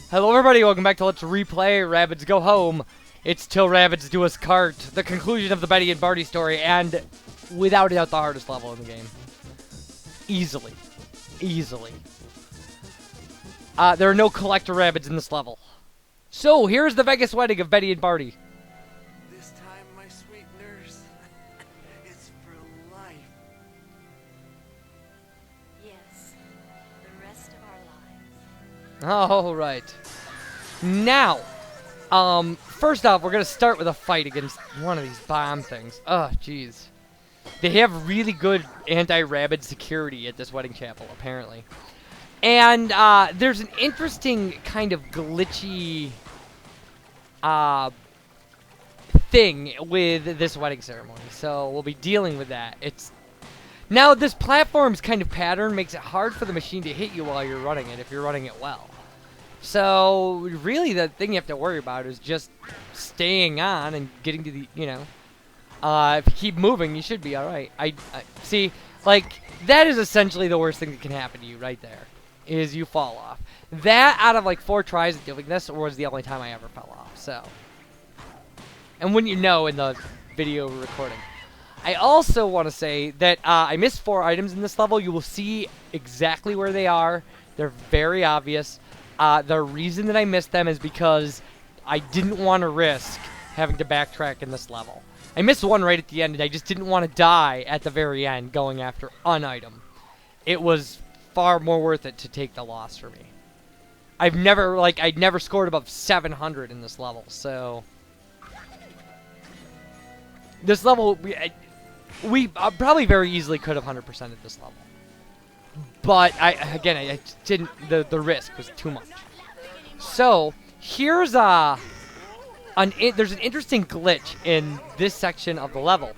Hello everybody, welcome back to Let's Replay Rabbids Go Home. It's Til Rabbids Do Us Cart, the conclusion of the Betty and Barney story, and without a doubt the hardest level in the game. Easily. Easily. There are no collector rabbits in this level. So, here's the Vegas wedding of Betty and Barney. This time, my sweet nurse, it's for life. Yes, the rest of our lives. Alright. Now, first off, we're gonna start with a fight against one of these bomb things. Oh, jeez. They have really good anti-rabbit security at this wedding chapel, apparently. And, there's an interesting kind of glitchy, thing with this wedding ceremony. So, we'll be dealing with that. Now, this platform's kind of pattern makes it hard for the machine to hit you while you're running it, if you're running it well. So, really, the thing you have to worry about is just staying on and getting to the, if you keep moving, you should be alright. I see, like, that is essentially the worst thing that can happen to you right there, is you fall off. That, out of, like, 4 tries of doing this, was the only time I ever fell off, so. And wouldn't you know in the video recording. I also want to say that I missed 4 items in this level. You will see exactly where they are. They're very obvious. The reason that I missed them is because I didn't want to risk having to backtrack in this level. I missed one right at the end, and I just didn't want to die at the very end going after an item. It was far more worth it to take the loss for me. I'd never scored above 700 in this level, so... This level, we probably very easily could have 100%ed this level. But, I didn't, the risk was too much. So, here's there's an interesting glitch in this section of the level.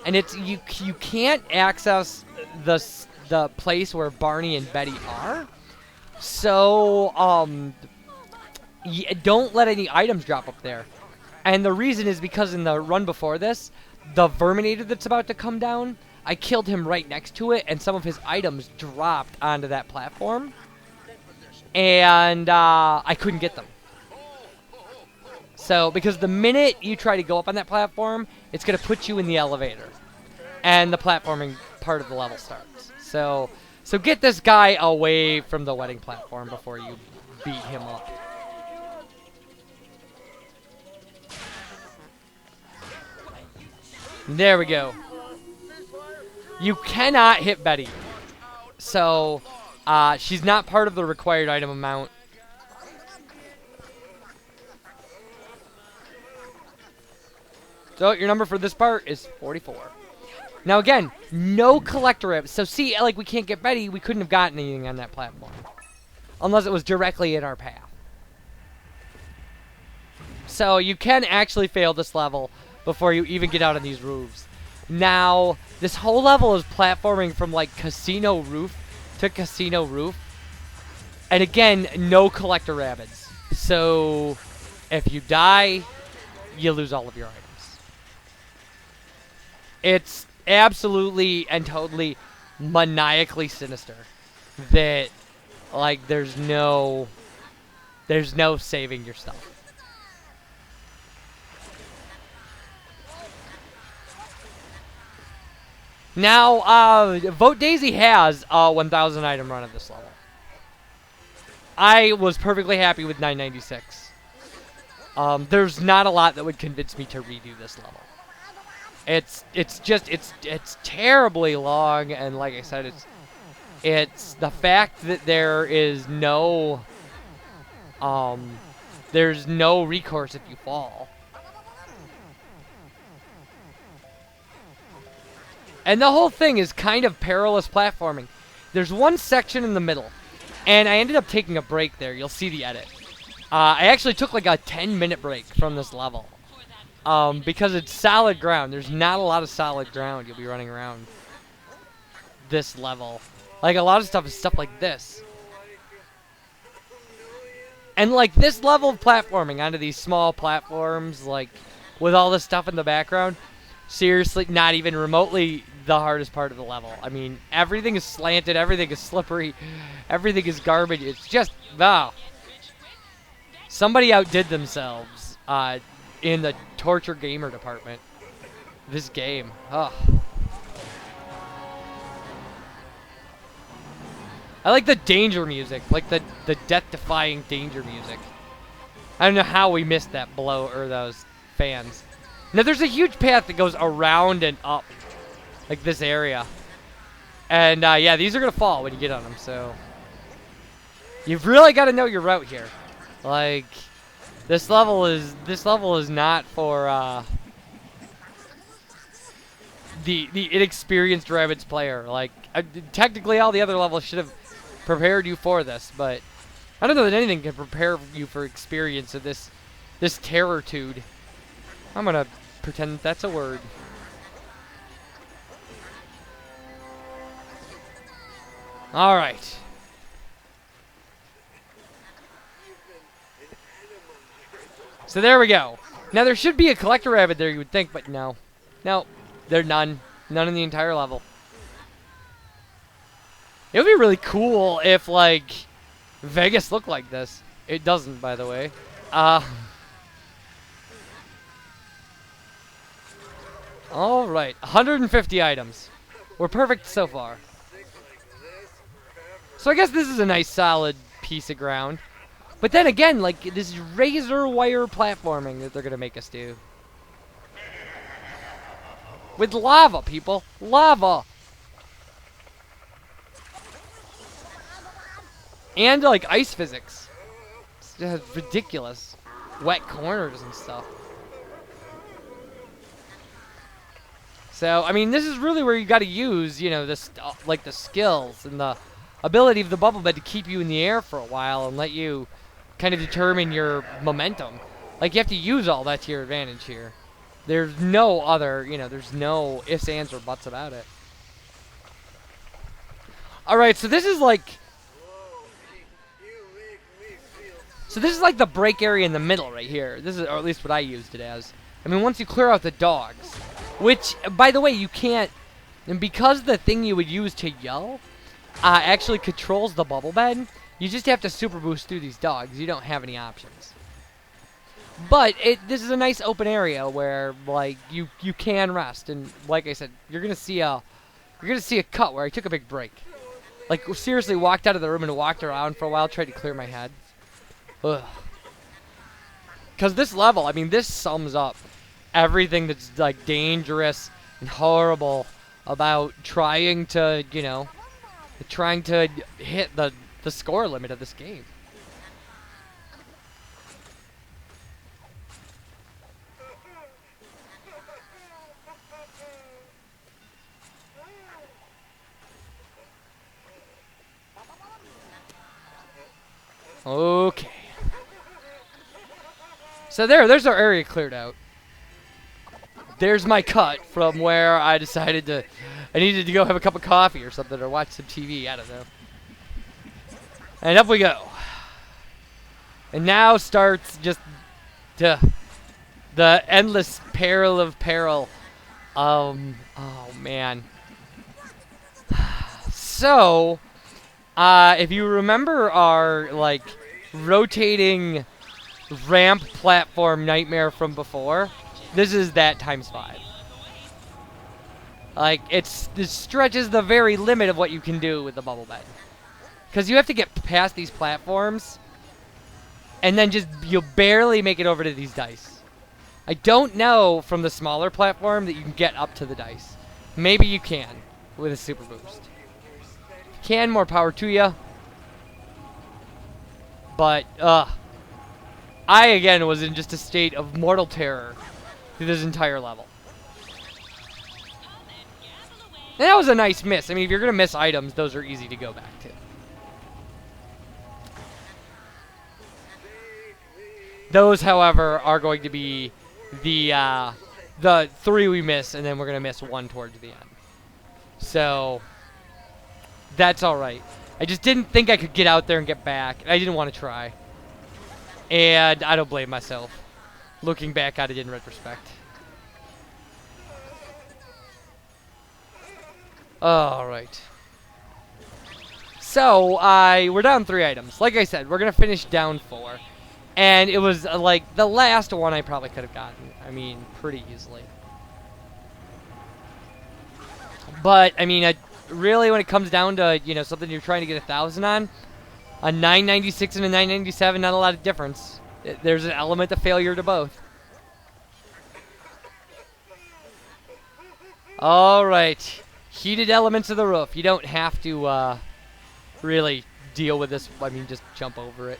And it's, you can't access the place where Barney and Betty are. So, don't let any items drop up there. And the reason is because in the run before this, the Verminator that's about to come down, I killed him right next to it, and some of his items dropped onto that platform. And I couldn't get them. So, because the minute you try to go up on that platform, it's going to put you in the elevator. And the platforming part of the level starts. So get this guy away from the wedding platform before you beat him up. There we go. You cannot hit Betty. So, she's not part of the required item amount. So, your number for this part is 44. Now, again, no collector rabbits. So, see, like, we can't get Betty. We couldn't have gotten anything on that platform. Unless it was directly in our path. So, you can actually fail this level before you even get out on these roofs. Now, this whole level is platforming from, like, casino roof to casino roof. And again, no collector rabbits. So, if you die, you lose all of your items. It's absolutely and totally maniacally sinister that, like, there's no saving your stuff. Now, Vote Daisy has a 1,000 item run of this level. I was perfectly happy with 996. There's not a lot that would convince me to redo this level. It's terribly long, and like I said, it's the fact that there's no recourse if you fall. And the whole thing is kind of perilous platforming. There's one section in the middle, and I ended up taking a break there. You'll see the edit. I actually took like a 10-minute break from this level. Because it's solid ground. There's not a lot of solid ground you'll be running around this level. Like, a lot of stuff is stuff like this. And, like, this level of platforming onto these small platforms, like, with all this stuff in the background, seriously, not even remotely the hardest part of the level. I mean, everything is slanted, everything is slippery, everything is garbage. It's just, wow. Somebody outdid themselves in the torture gamer department. This game. Ugh. I like the danger music, like the death-defying danger music. I don't know how we missed that blow or those fans. Now there's a huge path that goes around and up, like this area. And yeah, these are gonna fall when you get on them. So you've really got to know your route here. Like this level is not for the inexperienced Rabbids player. Like technically, all the other levels should have prepared you for this, but I don't know that anything can prepare you for experience of this terror-tude. I'm gonna pretend that's a word. All right. So there we go. Now there should be a collector rabbit there, you would think, but no. No, there's none. None in the entire level. It would be really cool if, like, Vegas looked like this. It doesn't, by the way. Alright, 150 items. We're perfect so far. So I guess this is a nice solid piece of ground. But then again, like, this is razor wire platforming that they're going to make us do. With lava, people. Lava! And, like, ice physics. It's just ridiculous. Wet corners and stuff. So, I mean, this is really where you got to use, you know, this, like, the skills and the ability of the bubble bed to keep you in the air for a while and let you kind of determine your momentum. Like, you have to use all that to your advantage here. There's no other, you know, there's no ifs, ands, or buts about it. Alright, so this is like... So this is like the break area in the middle right here. This is, or at least what I used it as. I mean, once you clear out the dogs, which, by the way, you can't, and because the thing you would use to yell actually controls the bubble bed, you just have to super boost through these dogs. You don't have any options. But this is a nice open area where, like, you can rest, and like I said, you're gonna see a cut where I took a big break. Like, seriously, walked out of the room and walked around for a while, tried to clear my head. Ugh. Because this level, I mean, this sums up everything that's, like, dangerous and horrible about trying to, you know, trying to hit the score limit of this game. Okay. So there's our area cleared out. There's my cut from where I decided I needed to go have a cup of coffee or something or watch some TV, I don't know. And up we go. And now starts just the endless peril of peril. Oh man. So, if you remember our, like, rotating ramp platform nightmare from before, this is that times 5. Like, it stretches the very limit of what you can do with the bubble bed. Because you have to get past these platforms, and then just, you'll barely make it over to these dice. I don't know from the smaller platform that you can get up to the dice. Maybe you can, with a super boost. Can, more power to you. But, I, again, was in just a state of mortal terror through this entire level. And that was a nice miss. I mean, if you're going to miss items, those are easy to go back to. Those, however, are going to be the 3 we miss, and then we're going to miss 1 towards the end. So, that's alright. I just didn't think I could get out there and get back. I didn't want to try. And I don't blame myself, looking back at it in retrospect. Alright. So, we're down 3 items. Like I said, we're going to finish down 4. And it was like the last one I probably could have gotten. I mean, pretty easily. But I mean, really, when it comes down to something you're trying to get 1,000 on, a 996 and a 997, not a lot of difference. There's an element of failure to both. All right, heated elements of the roof. You don't have to really deal with this. I mean, just jump over it.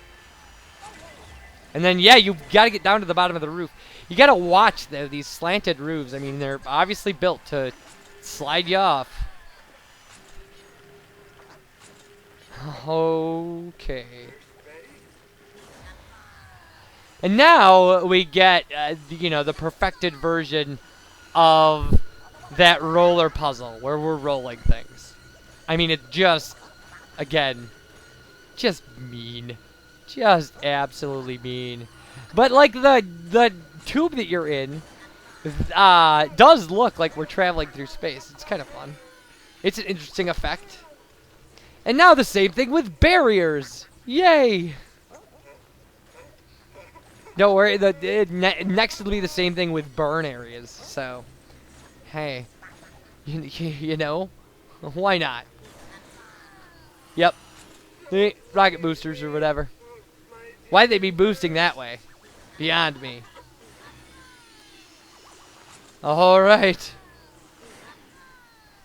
And then, yeah, you got to get down to the bottom of the roof. You got to watch these slanted roofs. I mean, they're obviously built to slide you off. Okay. And now we get, the perfected version of that roller puzzle where we're rolling things. I mean, it just, again, just mean. Just absolutely mean. But, like, the tube that you're in does look like we're traveling through space. It's kind of fun. It's an interesting effect. And now the same thing with barriers. Yay! Don't worry, next will be the same thing with burn areas. So, hey, you know, why not? Yep. Rocket boosters or whatever. Why'd they be boosting that way? Beyond me. Alright.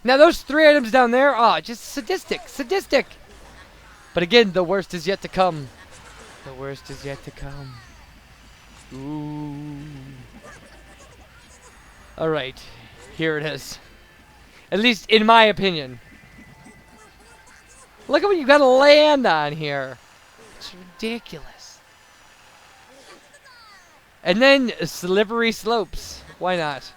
Now those 3 items down there, just sadistic. But again, the worst is yet to come. The worst is yet to come. Ooh. Alright. Here it is. At least in my opinion. Look at what you gotta land on here. It's ridiculous. And then slippery slopes. Why not?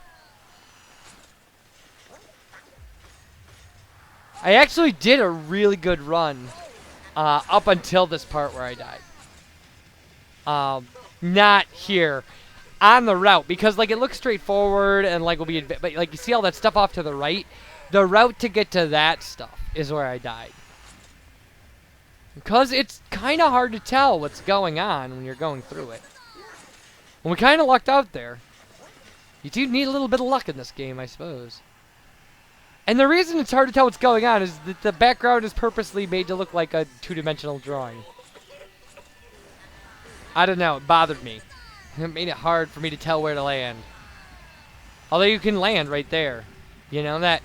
I actually did a really good run up until this part where I died. Not here. On the route. Because, like, it looks straightforward and, like, will be... But, like, you see all that stuff off to the right? The route to get to that stuff is where I died. Because it's kind of hard to tell what's going on when you're going through it. And we kind of lucked out there. You do need a little bit of luck in this game, I suppose. And the reason it's hard to tell what's going on is that the background is purposely made to look like a two-dimensional drawing. I don't know, it bothered me. It made it hard for me to tell where to land. Although you can land right there. You know, that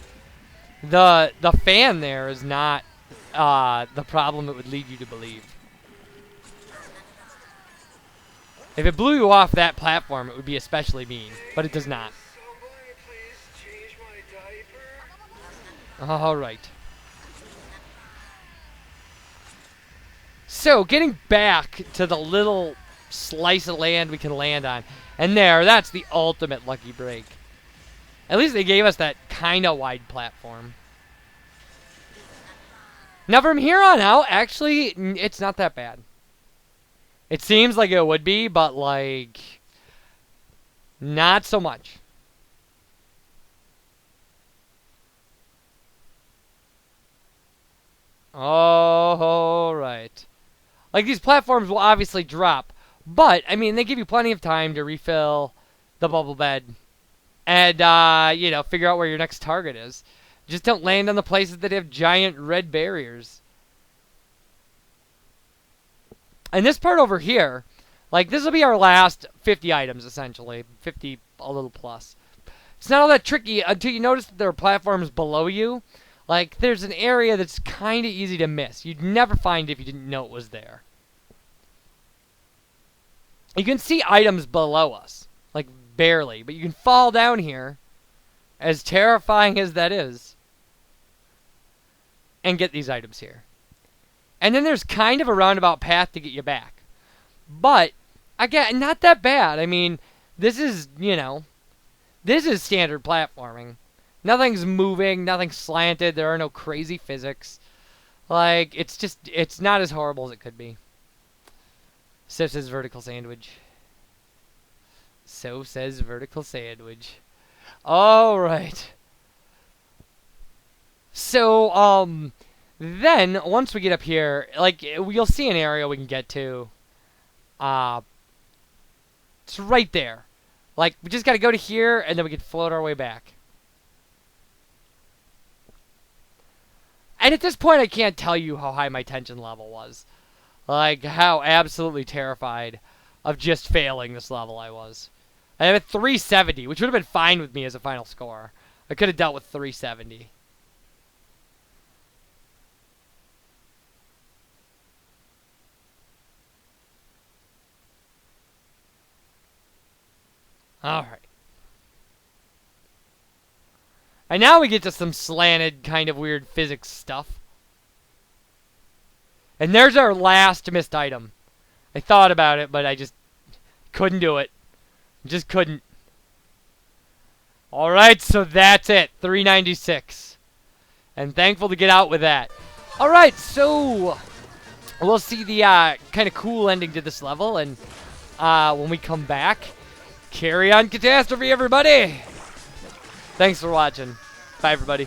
the fan there is not the problem it would lead you to believe. If it blew you off that platform, it would be especially mean, but it does not. Someone please change my diaper. All right. So, getting back to the little slice of land we can land on. And that's the ultimate lucky break. At least they gave us that kind of wide platform. Now, from here on out, actually, it's not that bad. It seems like it would be, but, like, not so much. All right. Like, these platforms will obviously drop, but, I mean, they give you plenty of time to refill the bubble bed and, figure out where your next target is. Just don't land on the places that have giant red barriers. And this part over here, like, this will be our last 50 items, essentially. 50, a little plus. It's not all that tricky until you notice that there are platforms below you. Like, there's an area that's kind of easy to miss. You'd never find it if you didn't know it was there. You can see items below us. Like, barely. But you can fall down here, as terrifying as that is, and get these items here. And then there's kind of a roundabout path to get you back. But, again, not that bad. I mean, this is, this is standard platforming. Nothing's moving, nothing's slanted, there are no crazy physics. Like, it's not as horrible as it could be. So says VerticalSandwich. So says VerticalSandwich. Alright. So, then, once we get up here, like, you'll see an area we can get to. It's right there. Like, we just got to go to here, and then we can float our way back. And at this point, I can't tell you how high my tension level was. Like, how absolutely terrified of just failing this level I was. I have a 370, which would have been fine with me as a final score. I could have dealt with 370. Alright. And now we get to some slanted, kind of weird physics stuff. And there's our last missed item. I thought about it, but I just couldn't do it. Just couldn't. Alright, so that's it. 396. And thankful to get out with that. Alright, so we'll see the kind of cool ending to this level. And when we come back, carry on catastrophe, everybody. Thanks for watching. Bye, everybody.